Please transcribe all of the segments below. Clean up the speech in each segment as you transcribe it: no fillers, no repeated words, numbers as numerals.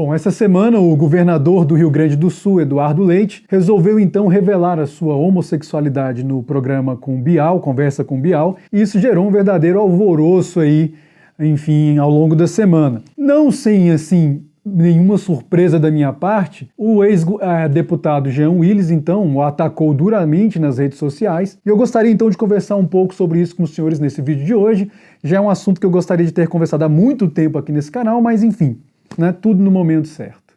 Bom, essa semana o governador do Rio Grande do Sul, Eduardo Leite, resolveu então revelar a sua homossexualidade no programa com Bial, Conversa com Bial, e isso gerou um verdadeiro alvoroço aí, enfim, ao longo da semana. Não sem, assim, nenhuma surpresa da minha parte, o ex-deputado Jean Willis, então, o atacou duramente nas redes sociais, e eu gostaria então de conversar um pouco sobre isso com os senhores nesse vídeo de hoje. Já é um assunto que eu gostaria de ter conversado há muito tempo aqui nesse canal, mas enfim, né, tudo no momento certo.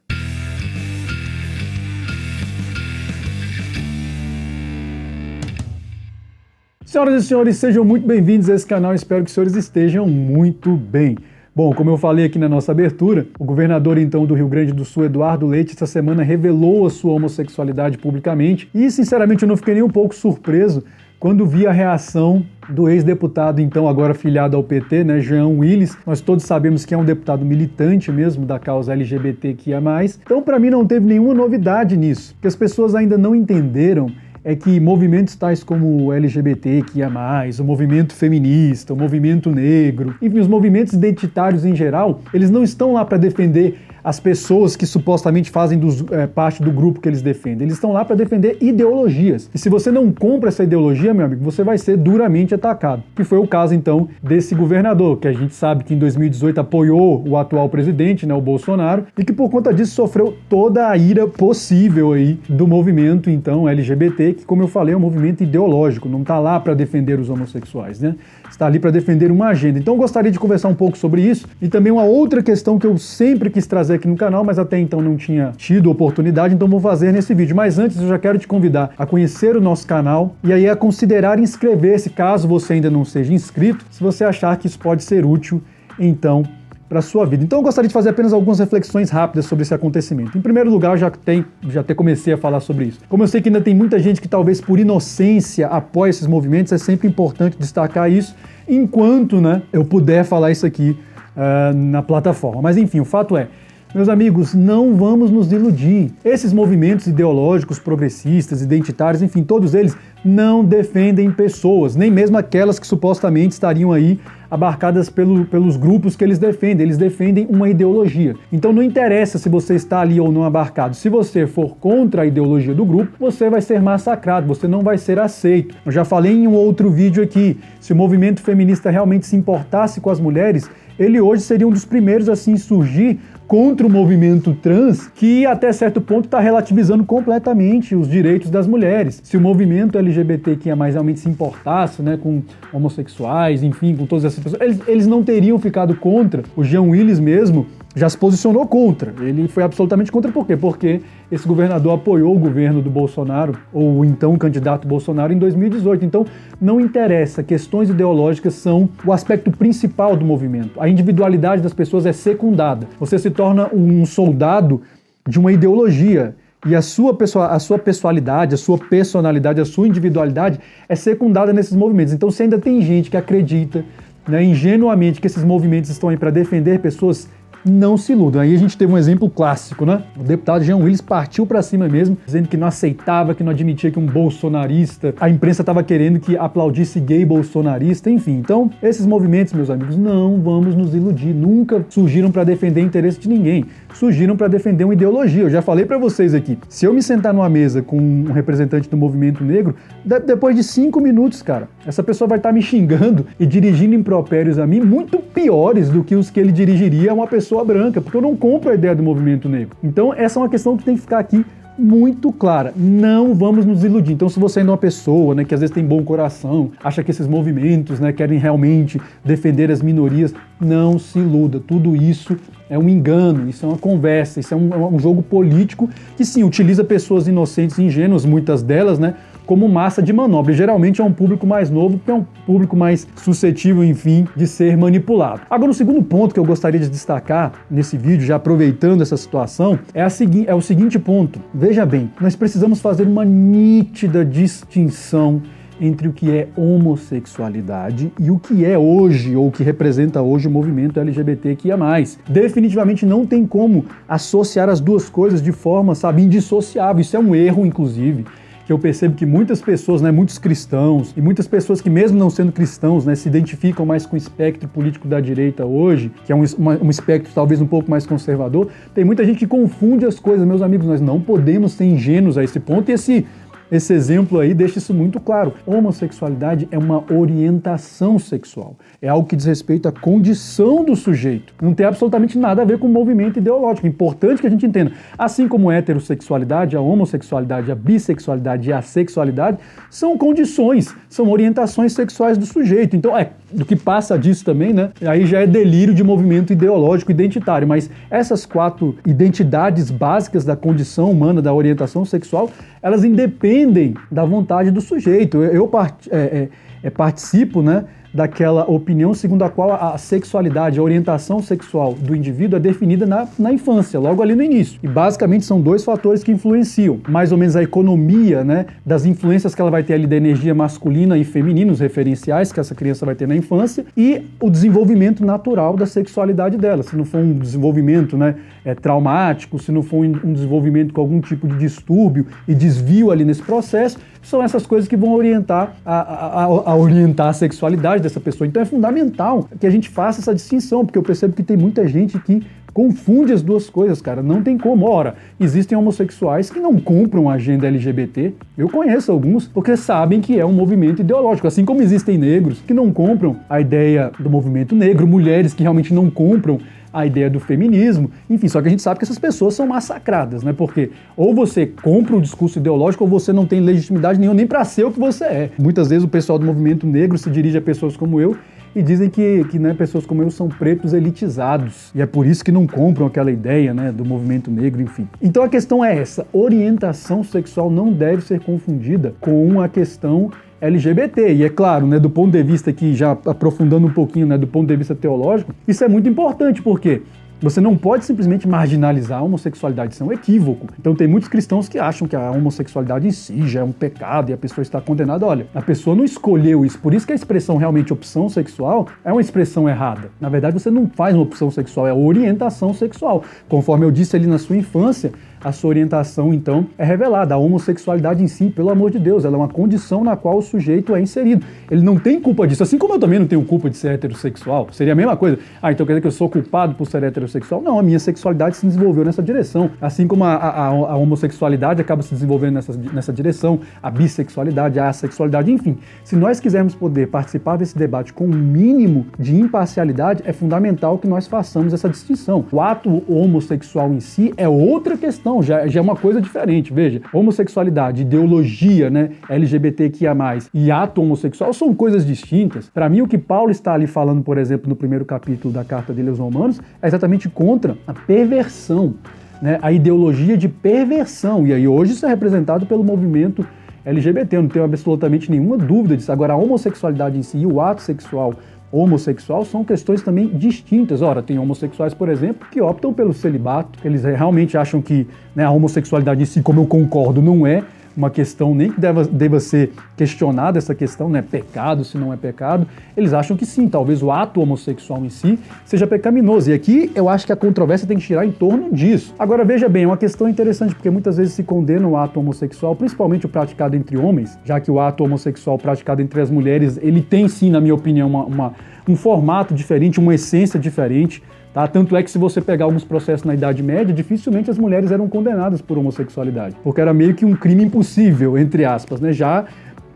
Senhoras e senhores, sejam muito bem-vindos a esse canal, espero que os senhores estejam muito bem. Bom, como eu falei aqui na nossa abertura, o governador então do Rio Grande do Sul, Eduardo Leite, essa semana revelou a sua homossexualidade publicamente e, sinceramente, eu não fiquei nem um pouco surpreso quando vi a reação do ex-deputado, então agora filiado ao PT, né, Jean Willis. Nós todos sabemos que é um deputado militante mesmo da causa LGBTQIA+. Então, para mim, não teve nenhuma novidade nisso. O que as pessoas ainda não entenderam é que movimentos tais como o LGBTQIA+, o movimento feminista, o movimento negro, enfim, os movimentos identitários em geral, eles não estão lá para defender as pessoas que supostamente fazem parte do grupo que eles defendem. Eles estão lá para defender ideologias. E se você não compra essa ideologia, meu amigo, você vai ser duramente atacado. Que foi o caso, então, desse governador, que a gente sabe que em 2018 apoiou o atual presidente, né, o Bolsonaro, e que por conta disso sofreu toda a ira possível aí do movimento, então, LGBT, que, como eu falei, é um movimento ideológico, não está lá para defender os homossexuais, né? Está ali para defender uma agenda. Então eu gostaria de conversar um pouco sobre isso e também uma outra questão que eu sempre quis trazer aqui no canal, mas até então não tinha tido oportunidade, então vou fazer nesse vídeo. Mas antes eu já quero te convidar a conhecer o nosso canal e aí a considerar inscrever-se, caso você ainda não seja inscrito, se você achar que isso pode ser útil, então, para a sua vida. Então eu gostaria de fazer apenas algumas reflexões rápidas sobre esse acontecimento. Em primeiro lugar, já até comecei a falar sobre isso. Como eu sei que ainda tem muita gente que talvez por inocência apoia esses movimentos, é sempre importante destacar isso, enquanto, né, eu puder falar isso aqui na plataforma. Mas enfim, o fato é, meus amigos, não vamos nos iludir. Esses movimentos ideológicos, progressistas, identitários, enfim, todos eles não defendem pessoas, nem mesmo aquelas que supostamente estariam aí abarcadas pelos grupos que eles defendem uma ideologia. Então não interessa se você está ali ou não abarcado, se você for contra a ideologia do grupo, você vai ser massacrado, você não vai ser aceito. Eu já falei em um outro vídeo aqui, se o movimento feminista realmente se importasse com as mulheres, ele hoje seria um dos primeiros a se insurgir contra o movimento trans, que até certo ponto está relativizando completamente os direitos das mulheres. Se o movimento LGBTQIA+, realmente se importasse, né, com homossexuais, enfim, com todas essas pessoas, eles não teriam ficado contra. O Jean Willis mesmo já se posicionou contra. Ele foi absolutamente contra, por quê? Porque esse governador apoiou o governo do Bolsonaro, ou o então candidato Bolsonaro, em 2018. Então, não interessa, questões ideológicas são o aspecto principal do movimento. A individualidade das pessoas é secundada. Você se torna um soldado de uma ideologia. E a sua pessoalidade, a sua personalidade, a sua individualidade é secundada nesses movimentos. Então, se ainda tem gente que acredita, né, ingenuamente que esses movimentos estão aí para defender pessoas, não se iludam. Aí a gente teve um exemplo clássico, né? O deputado Jean Willis partiu para cima mesmo, dizendo que não aceitava, que não admitia que um bolsonarista, a imprensa estava querendo que aplaudisse gay bolsonarista, enfim. Então, esses movimentos, meus amigos, não vamos nos iludir. Nunca surgiram para defender interesse de ninguém. Surgiram para defender uma ideologia. Eu já falei para vocês aqui, se eu me sentar numa mesa com um representante do movimento negro, depois de 5 minutos, cara, essa pessoa vai estar me xingando e dirigindo impropérios a mim muito piores do que os que ele dirigiria a uma pessoa branca, porque eu não compro a ideia do movimento negro. Então essa é uma questão que tem que ficar aqui muito clara. Não vamos nos iludir. Então, se você ainda é uma pessoa, né, que às vezes tem bom coração, acha que esses movimentos, né, querem realmente defender as minorias, não se iluda. Tudo isso é um engano, isso é uma conversa, isso é um jogo político que sim, utiliza pessoas inocentes e ingênuas, muitas delas, né, como massa de manobra. E geralmente é um público mais novo, que é um público mais suscetível, enfim, de ser manipulado. Agora, o segundo ponto que eu gostaria de destacar nesse vídeo, já aproveitando essa situação, é o seguinte ponto. Veja bem, nós precisamos fazer uma nítida distinção entre o que é homossexualidade e o que é hoje, ou o que representa hoje o movimento LGBTQIA+. Definitivamente não tem como associar as duas coisas de forma, sabe, indissociável. Isso é um erro, inclusive. que eu percebo que muitas pessoas, né, muitos cristãos e muitas pessoas que mesmo não sendo cristãos, né, se identificam mais com o espectro político da direita hoje, que é um espectro talvez um pouco mais conservador, tem muita gente que confunde as coisas. Meus amigos, nós não podemos ser ingênuos a esse ponto, e esse exemplo aí deixa isso muito claro. Homossexualidade é uma orientação sexual. É algo que diz respeito à condição do sujeito. Não tem absolutamente nada a ver com o movimento ideológico. É importante que a gente entenda. Assim como a heterossexualidade, a homossexualidade, a bissexualidade e a sexualidade são condições, são orientações sexuais do sujeito. Então, do que passa disso também, né? Aí já é delírio de movimento ideológico identitário. Mas essas 4 identidades básicas da condição humana, da orientação sexual, elas independem da vontade do sujeito. Eu participo, né, daquela opinião segundo a qual a sexualidade, a orientação sexual do indivíduo é definida na infância, logo ali no início. E basicamente são 2 fatores que influenciam. Mais ou menos a economia, né, das influências que ela vai ter ali da energia masculina e feminina, os referenciais que essa criança vai ter na infância, e o desenvolvimento natural da sexualidade dela. Se não for um desenvolvimento, né, traumático, se não for um desenvolvimento com algum tipo de distúrbio e desvio ali nesse processo, são essas coisas que vão orientar orientar a sexualidade dessa pessoa. Então é fundamental que a gente faça essa distinção, porque eu percebo que tem muita gente que confunde as duas coisas, cara. Não tem como. Ora, existem homossexuais que não compram a agenda LGBT. Eu conheço alguns, porque sabem que é um movimento ideológico. Assim como existem negros que não compram a ideia do movimento negro, mulheres que realmente não compram a ideia do feminismo, enfim, só que a gente sabe que essas pessoas são massacradas, né? Porque ou você compra o discurso ideológico ou você não tem legitimidade nenhuma nem para ser o que você é. Muitas vezes o pessoal do movimento negro se dirige a pessoas como eu e dizem que né, pessoas como eu são pretos elitizados. E é por isso que não compram aquela ideia, né, do movimento negro, enfim. Então a questão é essa: orientação sexual não deve ser confundida com a questão LGBT. E é claro, né, do ponto de vista aqui, já aprofundando um pouquinho, né, do ponto de vista teológico, isso é muito importante, porque você não pode simplesmente marginalizar a homossexualidade, isso é um equívoco. Então tem muitos cristãos que acham que a homossexualidade em si já é um pecado e a pessoa está condenada. Olha, a pessoa não escolheu isso, por isso que a expressão realmente opção sexual é uma expressão errada. Na verdade, você não faz uma opção sexual, é orientação sexual. Conforme eu disse ali na sua infância, a sua orientação, então, é revelada. A homossexualidade em si, pelo amor de Deus, ela é uma condição na qual o sujeito é inserido. Ele não tem culpa disso, assim como eu também não tenho culpa de ser heterossexual. Seria a mesma coisa. Então quer dizer que eu sou culpado por ser heterossexual? Não, a minha sexualidade se desenvolveu nessa direção. Assim como a homossexualidade acaba se desenvolvendo nessa direção, a bissexualidade, a assexualidade, enfim. Se nós quisermos poder participar desse debate com um mínimo de imparcialidade, é fundamental que nós façamos essa distinção. O ato homossexual em si é outra questão. Já é uma coisa diferente. Veja, homossexualidade, ideologia, né, LGBTQIA+, e ato homossexual são coisas distintas. Para mim, o que Paulo está ali falando, por exemplo, no primeiro capítulo da carta dele aos Romanos, é exatamente contra a perversão, né, a ideologia de perversão. E aí hoje isso é representado pelo movimento LGBT. Eu não tenho absolutamente nenhuma dúvida disso. Agora, a homossexualidade em si e o ato sexual homossexual são questões também distintas. Ora, tem homossexuais, por exemplo, que optam pelo celibato. Eles realmente acham que, né, a homossexualidade em si, como eu concordo, não é uma questão nem que deva ser questionada, essa questão, né, pecado, se não é pecado. Eles acham que sim, talvez o ato homossexual em si seja pecaminoso. E aqui eu acho que a controvérsia tem que girar em torno disso. Agora veja bem, é uma questão interessante, porque muitas vezes se condena o ato homossexual, principalmente o praticado entre homens, já que o ato homossexual praticado entre as mulheres, ele tem sim, na minha opinião, um formato diferente, uma essência diferente. Tá? Tanto é que se você pegar alguns processos na Idade Média, dificilmente as mulheres eram condenadas por homossexualidade, porque era meio que um crime impossível, entre aspas, né? Já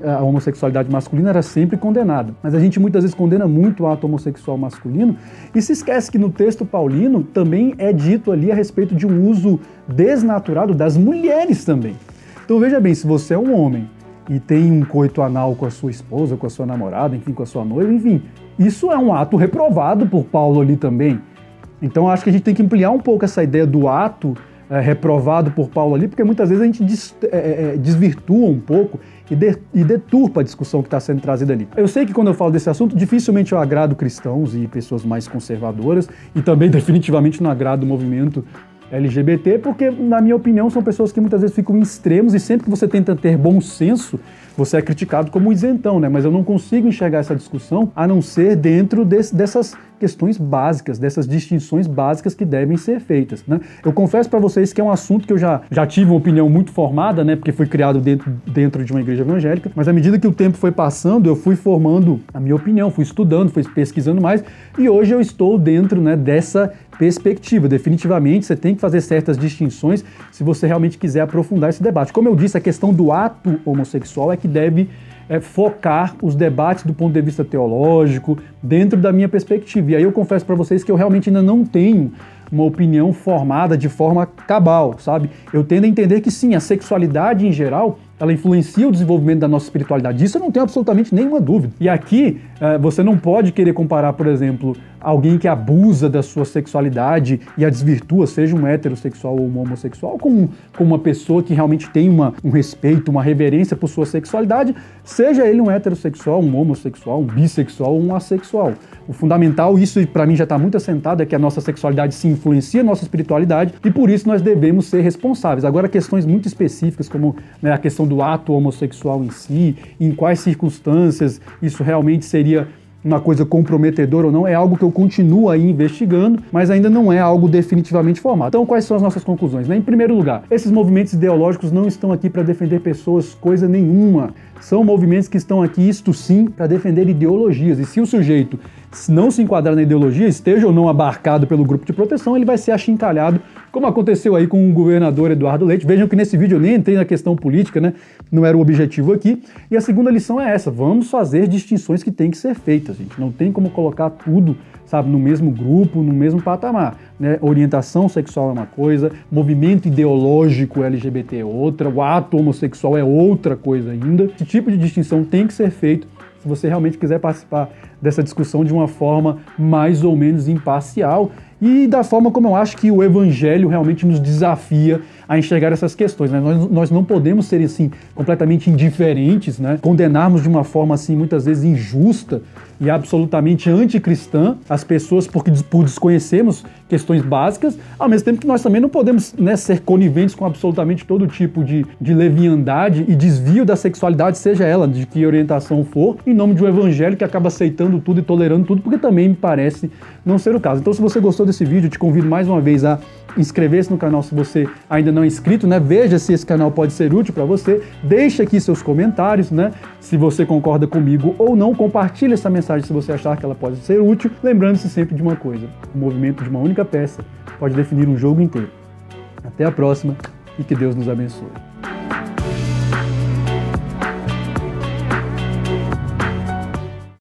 a homossexualidade masculina era sempre condenada. Mas a gente muitas vezes condena muito o ato homossexual masculino e se esquece que no texto paulino também é dito ali a respeito de um uso desnaturado das mulheres também. Então veja bem, se você é um homem e tem um coito anal com a sua esposa, com a sua namorada, enfim, com a sua noiva, enfim, isso é um ato reprovado por Paulo ali também. Então acho que a gente tem que ampliar um pouco essa ideia do ato reprovado por Paulo ali, porque muitas vezes a gente desvirtua um pouco e deturpa a discussão que está sendo trazida ali. Eu sei que quando eu falo desse assunto, dificilmente eu agrado cristãos e pessoas mais conservadoras, e também definitivamente não agrado o movimento LGBT, porque, na minha opinião, são pessoas que muitas vezes ficam em extremos e sempre que você tenta ter bom senso, você é criticado como isentão, né? Mas eu não consigo enxergar essa discussão a não ser dentro dessas questões básicas, dessas distinções básicas que devem ser feitas, né? Eu confesso para vocês que é um assunto que eu já tive uma opinião muito formada, né? Porque fui criado dentro de uma igreja evangélica, mas à medida que o tempo foi passando, eu fui formando a minha opinião, fui estudando, fui pesquisando mais, e hoje eu estou dentro, né, dessa perspectiva. Definitivamente, você tem que fazer certas distinções se você realmente quiser aprofundar esse debate. Como eu disse, a questão do ato homossexual é que deve focar os debates do ponto de vista teológico, dentro da minha perspectiva. E aí eu confesso para vocês que eu realmente ainda não tenho uma opinião formada de forma cabal, sabe? Eu tendo a entender que sim, a sexualidade em geral, ela influencia o desenvolvimento da nossa espiritualidade. Disso eu não tenho absolutamente nenhuma dúvida. E aqui, você não pode querer comparar, por exemplo, alguém que abusa da sua sexualidade e a desvirtua, seja um heterossexual ou um homossexual, com uma pessoa que realmente tem um respeito, uma reverência por sua sexualidade, seja ele um heterossexual, um homossexual, um bissexual ou um assexual. O fundamental, isso para mim já está muito assentado, é que a nossa sexualidade se influencia a nossa espiritualidade e por isso nós devemos ser responsáveis. Agora, questões muito específicas, como, né, a questão do ato homossexual em si, em quais circunstâncias isso realmente seria uma coisa comprometedora ou não, é algo que eu continuo aí investigando, mas ainda não é algo definitivamente formado. Então, quais são as nossas conclusões, né? Em primeiro lugar, esses movimentos ideológicos não estão aqui para defender pessoas coisa nenhuma. São movimentos que estão aqui, isto sim, para defender ideologias. E se o sujeito não se enquadrar na ideologia, esteja ou não abarcado pelo grupo de proteção, ele vai ser achincalhado, como aconteceu aí com o governador Eduardo Leite. Vejam que nesse vídeo eu nem entrei na questão política, né? Não era o objetivo aqui. E a segunda lição é essa: vamos fazer distinções que têm que ser feitas, gente. Não tem como colocar tudo, sabe, no mesmo grupo, no mesmo patamar, né? Orientação sexual é uma coisa, movimento ideológico LGBT é outra, o ato homossexual é outra coisa ainda. Esse tipo de distinção tem que ser feito se você realmente quiser participar dessa discussão de uma forma mais ou menos imparcial e da forma como eu acho que o evangelho realmente nos desafia a enxergar essas questões, né? Nós não podemos ser assim completamente indiferentes, né? Condenarmos de uma forma assim muitas vezes injusta e absolutamente anticristã as pessoas por desconhecermos questões básicas, ao mesmo tempo que nós também não podemos, né, ser coniventes com absolutamente todo tipo de leviandade e desvio da sexualidade, seja ela de que orientação for, em nome de um evangelho que acaba aceitando tudo e tolerando tudo, porque também me parece não ser o caso. Então, se você gostou desse vídeo, eu te convido mais uma vez a inscrever-se no canal se você ainda não é inscrito, né? Veja se esse canal pode ser útil para você, deixe aqui seus comentários, né? Se você concorda comigo ou não, compartilhe essa mensagem se você achar que ela pode ser útil, lembrando-se sempre de uma coisa: o movimento de uma única peça pode definir um jogo inteiro. Até a próxima e que Deus nos abençoe.